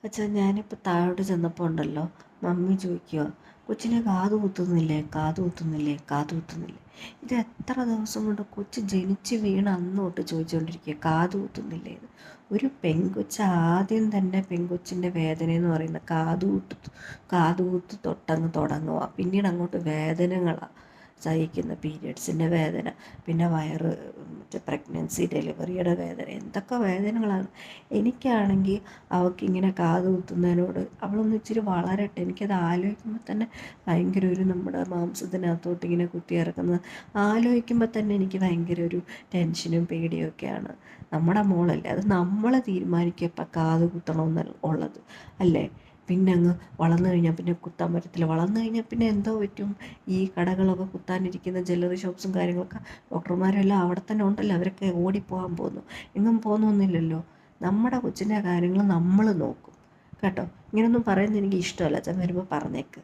അച്ഛാ ഞാനിപ്പോൾ താഴോട്ട് ചെന്നപ്പോൾ ഉണ്ടല്ലോ, മമ്മി ചോദിക്കുക, കൊച്ചിനെ കാത് കുത്തുന്നില്ലേ, കാത് കുത്തുന്നില്ലേ, കാത് കുത്തുന്നില്ലേ. ഇത് എത്ര ദിവസം കൊണ്ട് കൊച്ച് ജനിച്ച് വീണ് അന്ന് തൊട്ട് ചോദിച്ചുകൊണ്ടിരിക്കുക, കാത് കുത്തുന്നില്ലേ എന്ന്. ഒരു പെൺകൊച്ച് ആദ്യം തന്നെ പെൺകൊച്ചിൻ്റെ വേദന എന്ന് പറയുന്നത് കാതുകുത്ത് തൊട്ടങ്ങ് തുടങ്ങുക. പിന്നീട് അങ്ങോട്ട് വേദനകളാണ് സഹിക്കുന്ന, പീരിയഡ്സിൻ്റെ വേദന, പിന്നെ മറ്റേ പ്രഗ്നൻസി ഡെലിവറിയുടെ വേദന, എന്തൊക്കെ വേദനകളാണ്. എനിക്കാണെങ്കിൽ അവൾക്കിങ്ങനെ കാത് കുത്തുന്നതിനോട് അവളൊന്ന് ഇച്ചിരി വളരട്ടെ, എനിക്കത് ആലോചിക്കുമ്പോൾ തന്നെ ഭയങ്കര ഒരു നമ്മുടെ മാംസത്തിനകത്തോട്ട് ഇങ്ങനെ കുത്തി ഇറക്കുന്നത് ആലോചിക്കുമ്പോൾ തന്നെ എനിക്ക് ഭയങ്കര ഒരു ടെൻഷനും പേടിയും ഒക്കെയാണ്. നമ്മുടെ മോളല്ലേ, അത് നമ്മൾ തീരുമാനിക്കുക ഇപ്പം കാത് കുത്തണമെന്ന് ഉള്ളത് അല്ലേ. പിന്നെ അങ്ങ് വളർന്നു കഴിഞ്ഞാൽ പിന്നെ കുത്താൻ പറ്റത്തില്ല. വളർന്നു കഴിഞ്ഞാൽ പിന്നെ എന്തോ പറ്റും, ഈ കടകളൊക്കെ കുത്താനിരിക്കുന്ന ജ്വല്ലറി ഷോപ്സും കാര്യങ്ങളൊക്കെ ഡോക്ടർമാരെല്ലാം അവിടെ തന്നെ ഉണ്ടല്ലോ, അവരൊക്കെ ഓടിപ്പോകാൻ പോകുന്നു, എങ്ങും പോകുന്നൊന്നുമില്ലല്ലോ. നമ്മുടെ കൊച്ചിൻ്റെ കാര്യങ്ങൾ നമ്മൾ നോക്കും കേട്ടോ. ഇങ്ങനെയൊന്നും പറയുന്നത് എനിക്ക് ഇഷ്ടമല്ല. അച്ഛൻ വരുമ്പോൾ പറഞ്ഞേക്ക്.